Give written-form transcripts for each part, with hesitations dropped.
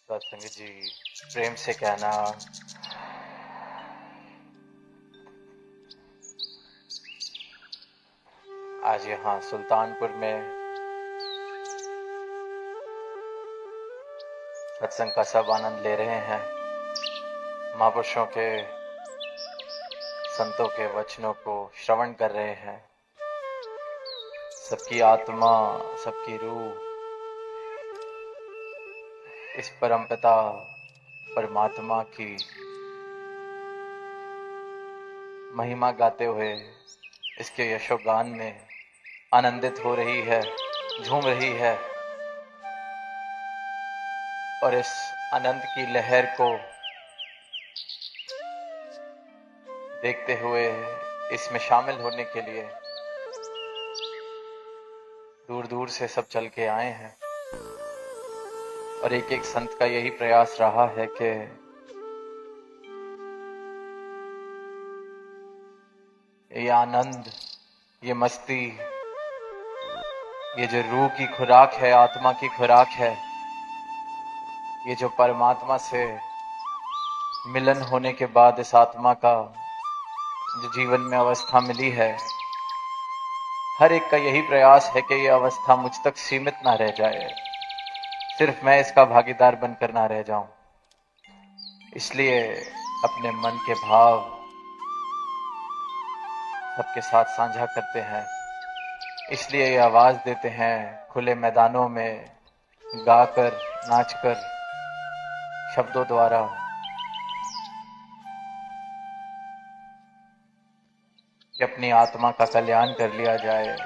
सत्संग जी, प्रेम से कहना। आज यहाँ सुल्तानपुर में सत्संग का सब आनंद ले रहे हैं। महापुरुषों के, संतों के वचनों को श्रवण कर रहे हैं। सबकी आत्मा, सबकी रूह इस परमपिता परमात्मा की महिमा गाते हुए इसके यशोगान में आनंदित हो रही है, झूम रही है। और इस आनंद की लहर को देखते हुए इसमें शामिल होने के लिए दूर दूर से सब चल के आए हैं। और एक एक संत का यही प्रयास रहा है कि ये आनंद, ये मस्ती, ये जो रूह की खुराक है, आत्मा की खुराक है, ये जो परमात्मा से मिलन होने के बाद इस आत्मा का जो जीवन में अवस्था मिली है, हर एक का यही प्रयास है कि ये अवस्था मुझ तक सीमित ना रह जाए, सिर्फ मैं इसका भागीदार बनकर ना रह जाऊं। इसलिए अपने मन के भाव सबके साथ साझा करते हैं। इसलिए ये आवाज देते हैं खुले मैदानों में, गाकर, नाचकर, शब्दों द्वारा। कि अपनी आत्मा का कल्याण कर लिया जाए।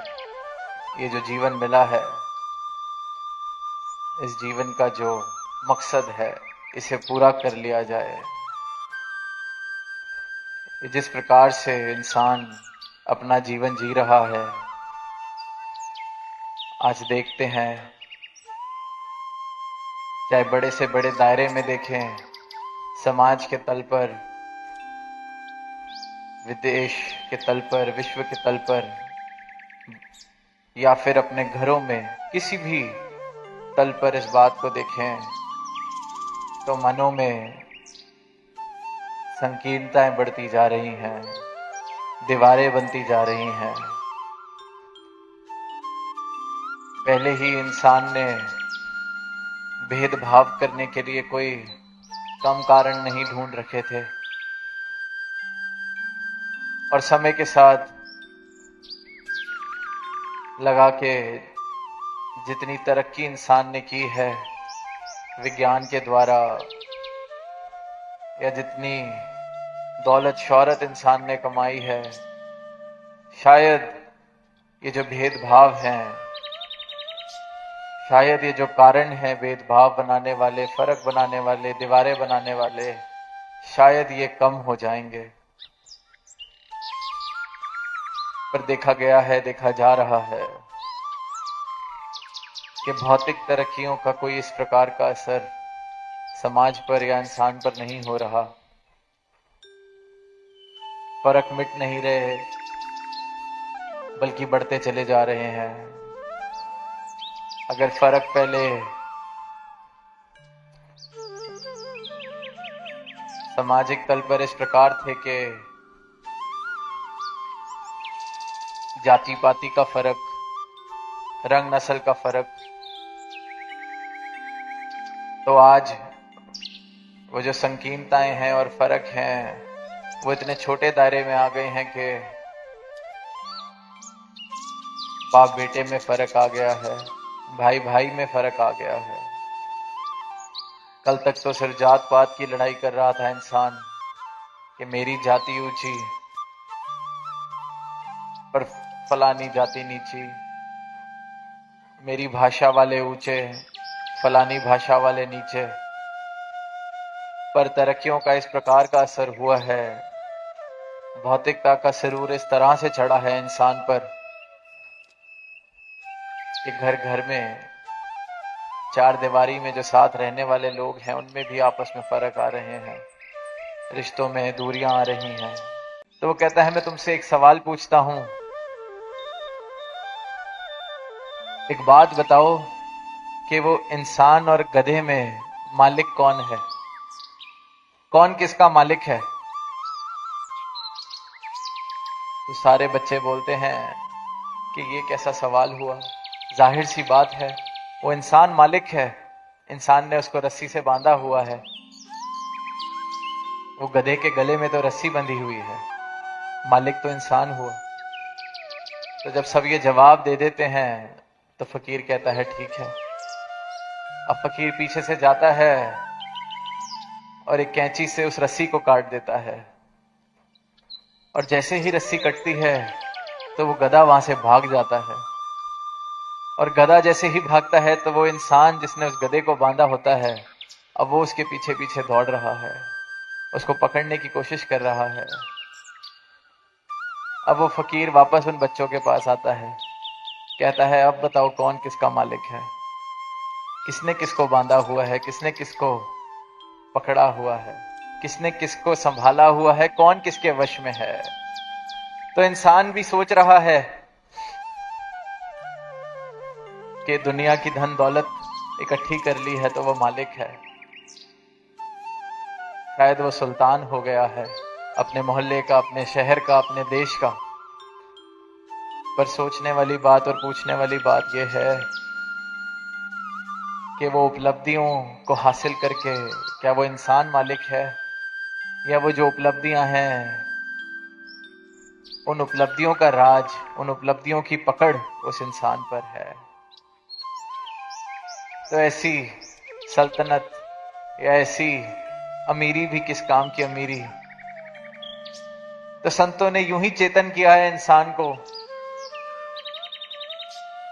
ये जो जीवन मिला है, इस जीवन का जो मकसद है, इसे पूरा कर लिया जाए। जिस प्रकार से इंसान अपना जीवन जी रहा है, आज देखते हैं, चाहे बड़े से बड़े दायरे में देखें, समाज के तल पर, विदेश के तल पर, विश्व के तल पर, या फिर अपने घरों में किसी भी तल पर इस बात को देखें तो मनों में संकीर्णताएं बढ़ती जा रही हैं, दीवारें बनती जा रही हैं। पहले ही इंसान ने भेदभाव करने के लिए कोई कम कारण नहीं ढूंढ रखे थे। और समय के साथ लगा के जितनी तरक्की इंसान ने की है विज्ञान के द्वारा, या जितनी दौलत शौहरत इंसान ने कमाई है, शायद ये जो भेदभाव हैं, शायद ये जो कारण है भेदभाव बनाने वाले, फर्क बनाने वाले, दीवारें बनाने वाले, शायद ये कम हो जाएंगे। पर देखा गया है, देखा जा रहा है कि भौतिक तरक्कियों का कोई इस प्रकार का असर समाज पर या इंसान पर नहीं हो रहा। फर्क मिट नहीं रहे, बल्कि बढ़ते चले जा रहे हैं। अगर फर्क पहले सामाजिक तल पर इस प्रकार थे कि जाति पाति का फर्क, रंग नस्ल का फर्क, तो आज वो जो संकीर्णताएं हैं और फर्क हैं, वो इतने छोटे दायरे में आ गए हैं कि बाप बेटे में फर्क आ गया है, भाई भाई में फर्क आ गया है। कल तक तो सिर्फ जात पात की लड़ाई कर रहा था इंसान कि मेरी जाति ऊंची पर फलानी जाति नीची, मेरी भाषा वाले ऊंचे, फलानी भाषा वाले नीचे। पर तरक्कियों का इस प्रकार का असर हुआ है, भौतिकता का सरूर इस तरह से चढ़ा है इंसान पर कि घर घर में, चार दीवारी में जो साथ रहने वाले लोग हैं, उनमें भी आपस में फर्क आ रहे हैं, रिश्तों में दूरियां आ रही हैं। तो वो कहता है, मैं तुमसे एक सवाल पूछता हूं, एक बात बताओ कि वो इंसान और गधे में मालिक कौन है, कौन किसका मालिक है? तो सारे बच्चे बोलते हैं कि ये कैसा सवाल हुआ, जाहिर सी बात है वो इंसान मालिक है, इंसान ने उसको रस्सी से बांधा हुआ है, वो गधे के गले में तो रस्सी बंधी हुई है, मालिक तो इंसान हुआ। तो जब सब ये जवाब दे देते हैं तो फकीर कहता है ठीक है। अब फकीर पीछे से जाता है और एक कैंची से उस रस्सी को काट देता है, और जैसे ही रस्सी कटती है तो वो गधा वहां से भाग जाता है, और गधा जैसे ही भागता है तो वो इंसान जिसने उस गधे को बांधा होता है अब वो उसके पीछे पीछे दौड़ रहा है, उसको पकड़ने की कोशिश कर रहा है। अब वो फकीर वापस उन बच्चों के पास आता है, कहता है अब बताओ कौन किसका मालिक है, किसने किसको बांधा हुआ है, किसने किसको पकड़ा हुआ है, किसने किसको संभाला हुआ है, कौन किसके वश में है। तो इंसान भी सोच रहा है कि दुनिया की धन दौलत इकट्ठी कर ली है तो वो मालिक है, शायद वो सुल्तान हो गया है अपने मोहल्ले का, अपने शहर का, अपने देश का। पर सोचने वाली बात और पूछने वाली बात यह है कि वो उपलब्धियों को हासिल करके क्या वो इंसान मालिक है, या वो जो उपलब्धियां हैं उन उपलब्धियों का राज, उन उपलब्धियों की पकड़ उस इंसान पर है। तो ऐसी सल्तनत या ऐसी अमीरी भी किस काम की अमीरी। तो संतों ने यूं ही चेतन किया है इंसान को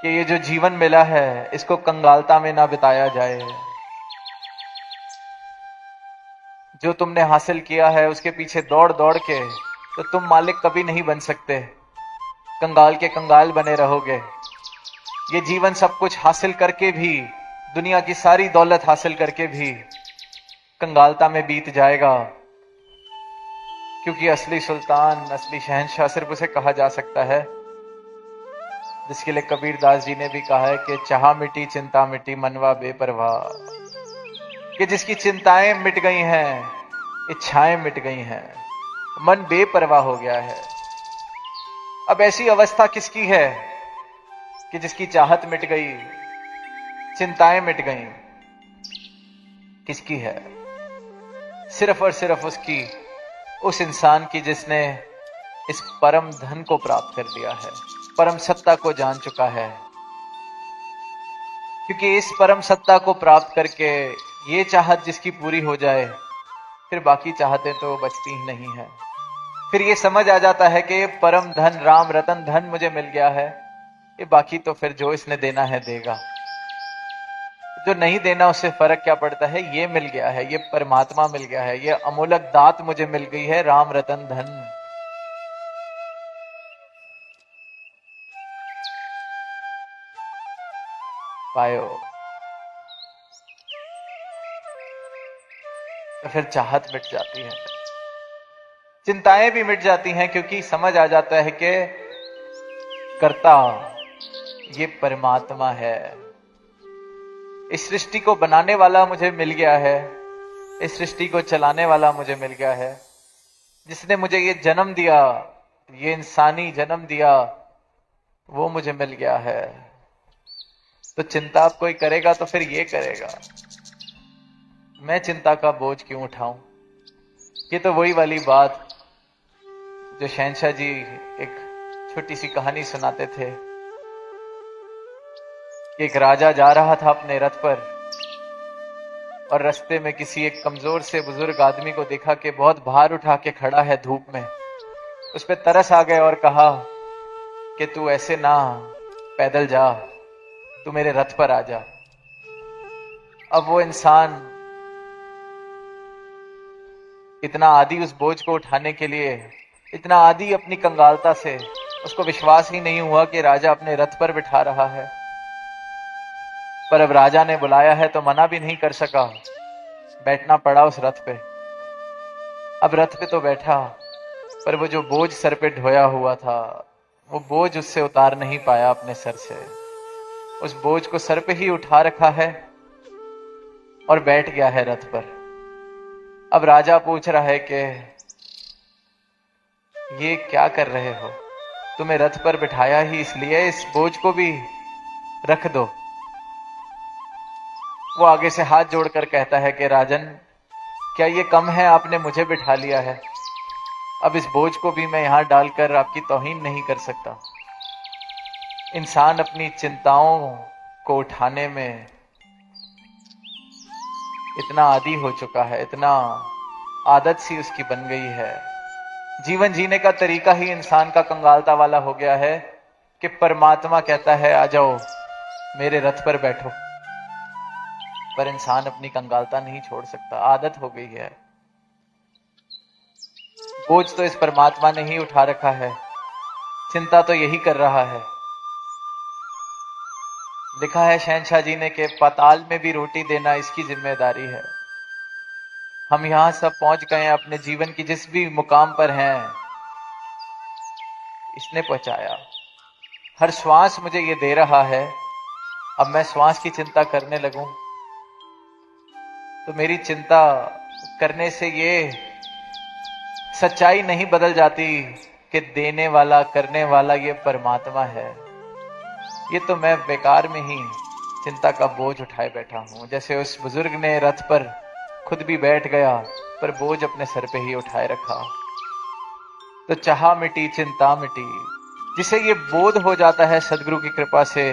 कि ये जो जीवन मिला है इसको कंगालता में ना बिताया जाए, जो तुमने हासिल किया है उसके पीछे दौड़ दौड़ के तो तुम मालिक कभी नहीं बन सकते, कंगाल के कंगाल बने रहोगे। ये जीवन सब कुछ हासिल करके भी, दुनिया की सारी दौलत हासिल करके भी कंगालता में बीत जाएगा, क्योंकि असली सुल्तान, असली शहंशाह सिर्फ उसे कहा जा सकता है जिसके लिए कबीर दास जी ने भी कहा है कि चाह मिटी चिंता मिटी मनवा बेपरवाह, कि जिसकी चिंताएं मिट गई हैं, इच्छाएं मिट गई हैं, मन बेपरवाह हो गया है। अब ऐसी अवस्था किसकी है कि जिसकी चाहत मिट गई, चिंताएं मिट गई, किसकी है? सिर्फ और सिर्फ उसकी, उस इंसान की जिसने इस परम धन को प्राप्त कर लिया है, परम सत्ता को जान चुका है। क्योंकि इस परम सत्ता को प्राप्त करके ये चाहत जिसकी पूरी हो जाए, फिर बाकी चाहतें तो बचती ही नहीं है। फिर ये समझ आ जाता है कि ये परम धन, राम रतन धन मुझे मिल गया है, ये बाकी तो फिर जो इसने देना है देगा, जो नहीं देना उससे फर्क क्या पड़ता है, ये मिल गया है, ये परमात्मा मिल गया है, ये अमूलक दात मुझे मिल गई है, राम रतन धन। पायो तो फिर चाहत मिट जाती है, चिंताएं भी मिट जाती हैं, क्योंकि समझ आ जाता है कि कर्ता ये परमात्मा है, इस सृष्टि को बनाने वाला मुझे मिल गया है, इस सृष्टि को चलाने वाला मुझे मिल गया है, जिसने मुझे ये जन्म दिया, ये इंसानी जन्म दिया, वो मुझे मिल गया है। तो चिंता आप कोई करेगा तो फिर ये करेगा, मैं चिंता का बोझ क्यों उठाऊं। ये तो वही वाली बात जो शहंशाह जी एक छोटी सी कहानी सुनाते थे कि एक राजा जा रहा था अपने रथ पर, और रास्ते में किसी एक कमजोर से बुजुर्ग आदमी को देखा कि बहुत भार उठा के खड़ा है धूप में। उस पर तरस आ गए और कहा कि तू ऐसे ना पैदल जा, तू मेरे रथ पर आ जा। अब वो इंसान इतना आदी उस बोझ को उठाने के लिए, इतना आदी अपनी कंगालता से, उसको विश्वास ही नहीं हुआ कि राजा अपने रथ पर बिठा रहा है। पर अब राजा ने बुलाया है तो मना भी नहीं कर सका, बैठना पड़ा उस रथ पे। अब रथ पे तो बैठा, पर वो जो बोझ सर पे ढोया हुआ था, वो बोझ उससे उतार नहीं पाया अपने सर से। उस बोझ को सर पे ही उठा रखा है, और बैठ गया है रथ पर। अब राजा पूछ रहा है कि ये क्या कर रहे हो, तुम्हें रथ पर बिठाया ही इसलिए, इस बोझ को भी रख दो। वो आगे से हाथ जोड़कर कहता है कि राजन, क्या ये कम है, आपने मुझे बिठा लिया है, अब इस बोझ को भी मैं यहां डालकर आपकी तौहीन नहीं कर सकता। इंसान अपनी चिंताओं को उठाने में इतना आदी हो चुका है, इतना आदत सी उसकी बन गई है, जीवन जीने का तरीका ही इंसान का कंगालता वाला हो गया है कि परमात्मा कहता है आ जाओ मेरे रथ पर बैठो, पर इंसान अपनी कंगालता नहीं छोड़ सकता, आदत हो गई है। बोझ तो इस परमात्मा ने ही उठा रखा है, चिंता तो यही कर रहा है। लिखा है शहंशाह जी ने कि पाताल में भी रोटी देना इसकी जिम्मेदारी है। हम यहां सब पहुंच गए हैं, अपने जीवन की जिस भी मुकाम पर हैं इसने पहुंचाया। हर श्वास मुझे ये दे रहा है, अब मैं श्वास की चिंता करने लगूं तो मेरी चिंता करने से ये सच्चाई नहीं बदल जाती कि देने वाला करने वाला ये परमात्मा है। ये तो मैं बेकार में ही चिंता का बोझ उठाए बैठा हूं। जैसे उस बुजुर्ग ने रथ पर खुद भी बैठ गया पर बोझ अपने सर पे ही उठाए रखा। तो चाह मिटी चिंता मिटी, जिसे ये बोध हो जाता है सदगुरु की कृपा से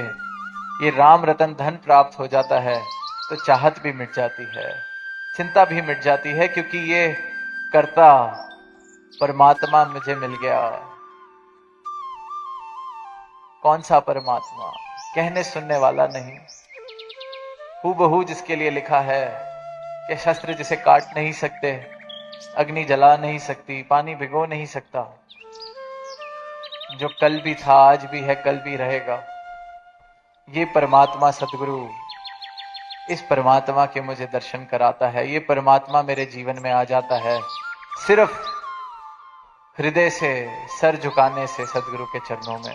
ये राम रतन धन प्राप्त हो जाता है, तो चाहत भी मिट जाती है, चिंता भी मिट जाती है, क्योंकि ये कर्ता परमात्मा मुझे मिल गया। कौन सा परमात्मा? कहने सुनने वाला नहीं, हूबहू जिसके लिए लिखा है कि शस्त्र जिसे काट नहीं सकते, अग्नि जला नहीं सकती, पानी भिगो नहीं सकता, जो कल भी था आज भी है कल भी रहेगा, ये परमात्मा सतगुरु, इस परमात्मा के मुझे दर्शन कराता है। ये परमात्मा मेरे जीवन में आ जाता है सिर्फ हृदय से, सर झुकाने से सतगुरु के चरणों में।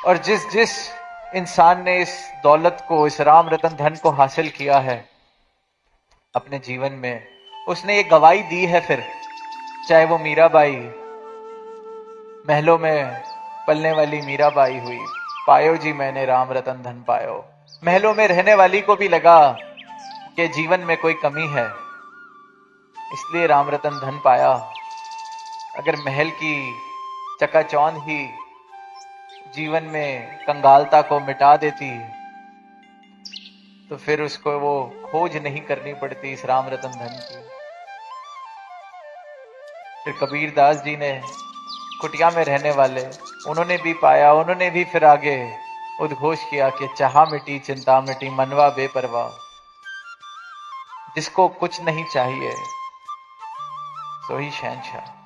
और जिस जिस इंसान ने इस दौलत को, इस राम रतन धन को हासिल किया है अपने जीवन में, उसने ये गवाही दी है फिर, चाहे वो मीराबाई, महलों में पलने वाली मीराबाई हुई, पायो जी मैंने राम रतन धन पायो। महलों में रहने वाली को भी लगा कि जीवन में कोई कमी है, इसलिए राम रतन धन पाया। अगर महल की चकाचौंध ही जीवन में कंगालता को मिटा देती तो फिर उसको वो खोज नहीं करनी पड़ती इस राम रतन धन की। फिर कबीर दास जी ने, कुटिया में रहने वाले, उन्होंने भी पाया, उन्होंने भी फिर आगे उद्घोष किया कि चाह मिटी चिंता मिटी मनवा बेपरवाह। जिसको कुछ नहीं चाहिए सो ही शहंशाह,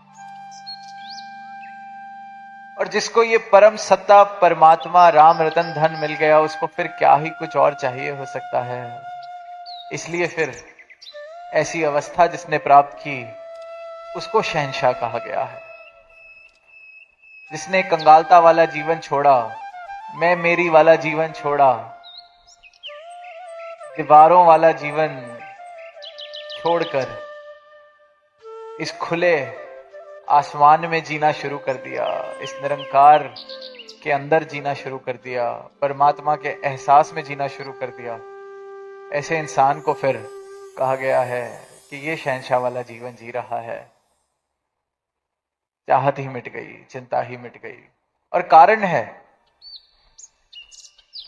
और जिसको ये परम सत्ता परमात्मा राम रतन धन मिल गया उसको फिर क्या ही कुछ और चाहिए हो सकता है। इसलिए फिर ऐसी अवस्था जिसने प्राप्त की उसको शहंशाह कहा गया है। जिसने कंगालता वाला जीवन छोड़ा, मैं मेरी वाला जीवन छोड़ा, दीवारों वाला जीवन छोड़कर इस खुले आसमान में जीना शुरू कर दिया, इस निरंकार के अंदर जीना शुरू कर दिया, परमात्मा के एहसास में जीना शुरू कर दिया, ऐसे इंसान को फिर कहा गया है कि ये शहंशाह वाला जीवन जी रहा है। चाहत ही मिट गई, चिंता ही मिट गई, और कारण है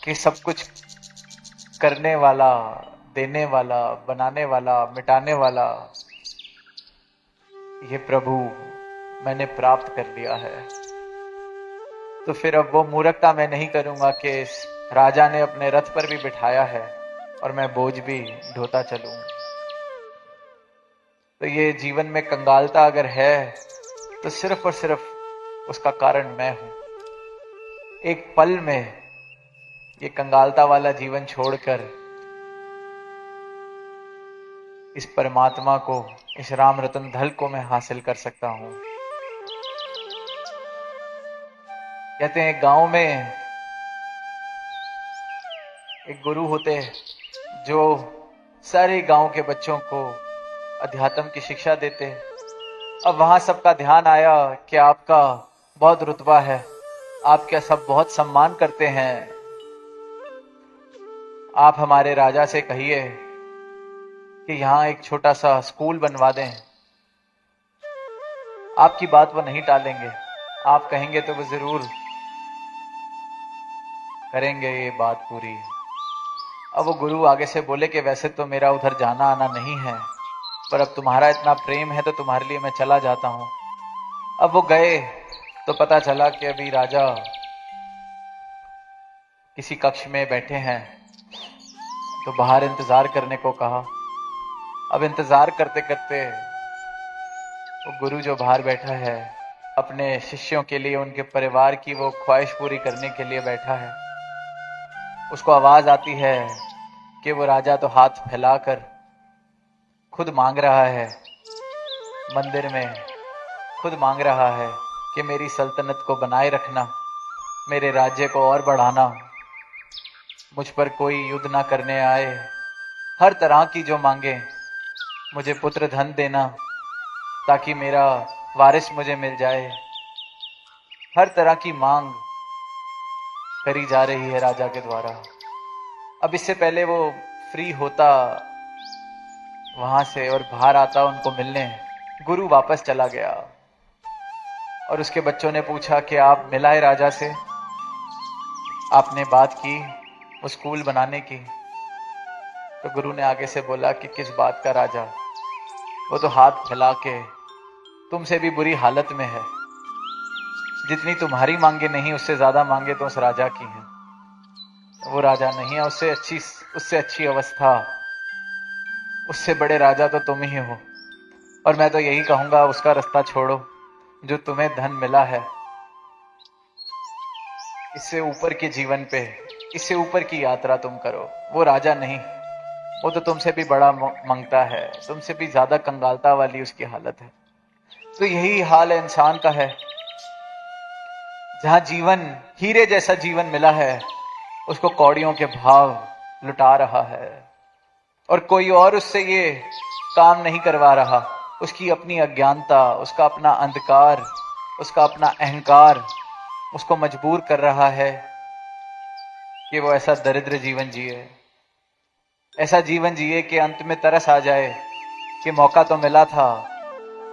कि सब कुछ करने वाला, देने वाला, बनाने वाला, मिटाने वाला ये प्रभु मैंने प्राप्त कर लिया है। तो फिर अब वो मूर्खता मैं नहीं करूंगा कि इस राजा ने अपने रथ पर भी बिठाया है और मैं बोझ भी ढोता चलूं। तो ये जीवन में कंगालता अगर है तो सिर्फ और सिर्फ उसका कारण मैं हूं। एक पल में ये कंगालता वाला जीवन छोड़कर इस परमात्मा को, इस राम रतन धन को मैं हासिल कर सकता हूं। कहते हैं गांव में एक गुरु होते जो सारे गांव के बच्चों को अध्यात्म की शिक्षा देते। अब वहां सबका ध्यान आया कि आपका बहुत रुतबा है, आपका सब बहुत सम्मान करते हैं, आप हमारे राजा से कहिए कि यहां एक छोटा सा स्कूल बनवा दें। आपकी बात वो नहीं टालेंगे, आप कहेंगे तो वो जरूर करेंगे ये बात पूरी। अब वो गुरु आगे से बोले कि वैसे तो मेरा उधर जाना आना नहीं है, पर अब तुम्हारा इतना प्रेम है तो तुम्हारे लिए मैं चला जाता हूं। अब वो गए तो पता चला कि अभी राजा किसी कक्ष में बैठे हैं, तो बाहर इंतजार करने को कहा। अब इंतजार करते करते वो गुरु जो बाहर बैठा है अपने शिष्यों के लिए, उनके परिवार की वो ख्वाहिश पूरी करने के लिए बैठा है। उसको आवाज आती है कि वो राजा तो हाथ फैलाकर खुद मांग रहा है, मंदिर में खुद मांग रहा है कि मेरी सल्तनत को बनाए रखना, मेरे राज्य को और बढ़ाना, मुझ पर कोई युद्ध ना करने आए, हर तरह की जो मांगे, मुझे पुत्र धन देना ताकि मेरा वारिस मुझे मिल जाए। हर तरह की मांग करी जा रही है राजा के द्वारा। अब इससे पहले वो फ्री होता वहां से और बाहर आता उनको मिलने, गुरु वापस चला गया और उसके बच्चों ने पूछा कि आप मिलाए राजा से, आपने बात की वो स्कूल बनाने की? तो गुरु ने आगे से बोला कि किस बात का राजा, वो तो हाथ फैला के तुमसे भी बुरी हालत में है, जितनी तुम्हारी मांगे नहीं उससे ज्यादा मांगे तो उस राजा की है। वो राजा नहीं है, उससे अच्छी अवस्था, उससे बड़े राजा तो तुम ही हो। और मैं तो यही कहूंगा उसका रास्ता छोड़ो, जो तुम्हें धन मिला है इससे ऊपर के जीवन पे, इससे ऊपर की यात्रा तुम करो। वो राजा नहीं, वो तो तुमसे भी बड़ा मांगता है, तुमसे भी ज्यादा कंगालता वाली उसकी हालत है। तो यही हाल इंसान का है, जहां जीवन हीरे जैसा जीवन मिला है उसको कौड़ियों के भाव लुटा रहा है, और कोई और उससे ये काम नहीं करवा रहा। उसकी अपनी अज्ञानता, उसका अपना अंधकार, उसका अपना अहंकार उसको मजबूर कर रहा है कि वो ऐसा दरिद्र जीवन जिए, ऐसा जीवन जिए कि अंत में तरस आ जाए कि मौका तो मिला था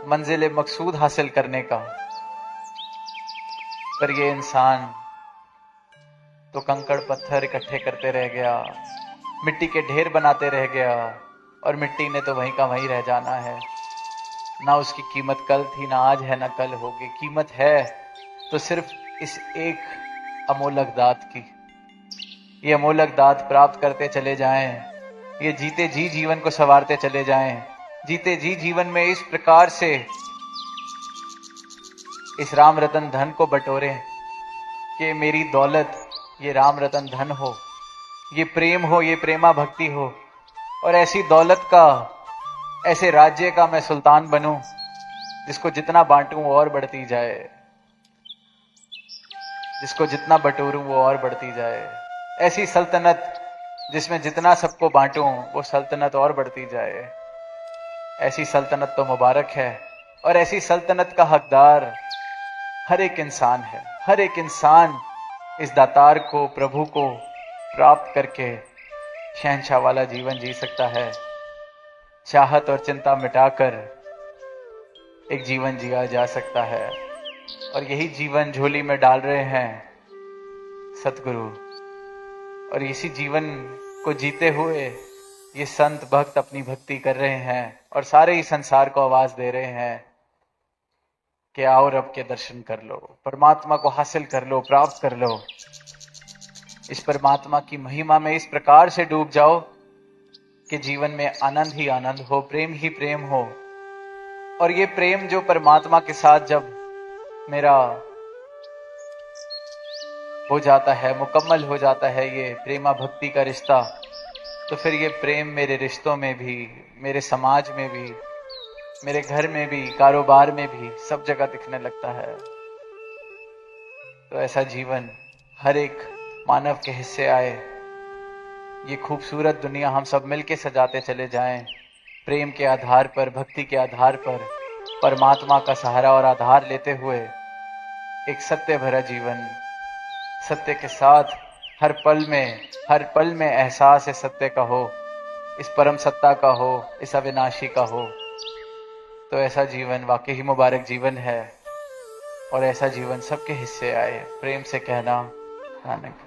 मंजिल मकसूद हासिल करने का, पर ये इंसान तो कंकड़ पत्थर इकट्ठे करते रह गया, मिट्टी के ढेर बनाते रह गया, और मिट्टी ने तो वहीं का वहीं रह जाना है। ना उसकी कीमत कल थी, ना आज है, ना कल होगी। कीमत है तो सिर्फ इस एक अमोलक दात की। ये अमोलक दात प्राप्त करते चले जाएं, ये जीते जी जीवन को संवारते चले जाएं, जीते जी जीवन में इस प्रकार से इस राम रतन धन को बटोरें कि मेरी दौलत ये राम रतन धन हो, ये प्रेम हो, ये प्रेमा भक्ति हो, और ऐसी दौलत का, ऐसे राज्य का मैं सुल्तान बनूं जिसको जितना बांटूं वो और बढ़ती जाए, जिसको जितना बटोरूं वो और बढ़ती जाए। ऐसी सल्तनत जिसमें जितना सबको बांटूं वो सल्तनत और बढ़ती जाए। ऐसी सल्तनत तो मुबारक है, और ऐसी सल्तनत का हकदार हर एक इंसान है। हर एक इंसान इस दातार को, प्रभु को प्राप्त करके शहंशाह वाला जीवन जी सकता है। चाहत और चिंता मिटाकर एक जीवन जिया जा सकता है, और यही जीवन झोली में डाल रहे हैं सतगुरु। और इसी जीवन को जीते हुए ये संत भक्त अपनी भक्ति कर रहे हैं, और सारे ही संसार को आवाज दे रहे हैं कि आओ रब के दर्शन कर लो, परमात्मा को हासिल कर लो, प्राप्त कर लो। इस परमात्मा की महिमा में इस प्रकार से डूब जाओ कि जीवन में आनंद ही आनंद हो, प्रेम ही प्रेम हो। और ये प्रेम जो परमात्मा के साथ जब मेरा हो जाता है, मुकम्मल हो जाता है ये प्रेमा भक्ति का रिश्ता, तो फिर ये प्रेम मेरे रिश्तों में भी, मेरे समाज में भी, मेरे घर में भी, कारोबार में भी, सब जगह दिखने लगता है। तो ऐसा जीवन हर एक मानव के हिस्से आए, ये खूबसूरत दुनिया हम सब मिलके सजाते चले जाएं, प्रेम के आधार पर, भक्ति के आधार पर, परमात्मा का सहारा और आधार लेते हुए एक सत्य भरा जीवन, सत्य के साथ हर पल में एहसास इस सत्य का हो, इस परम सत्ता का हो, इस अविनाशी का हो, तो ऐसा जीवन वाकई ही मुबारक जीवन है और ऐसा जीवन सबके हिस्से आए। प्रेम से कहना, नानक।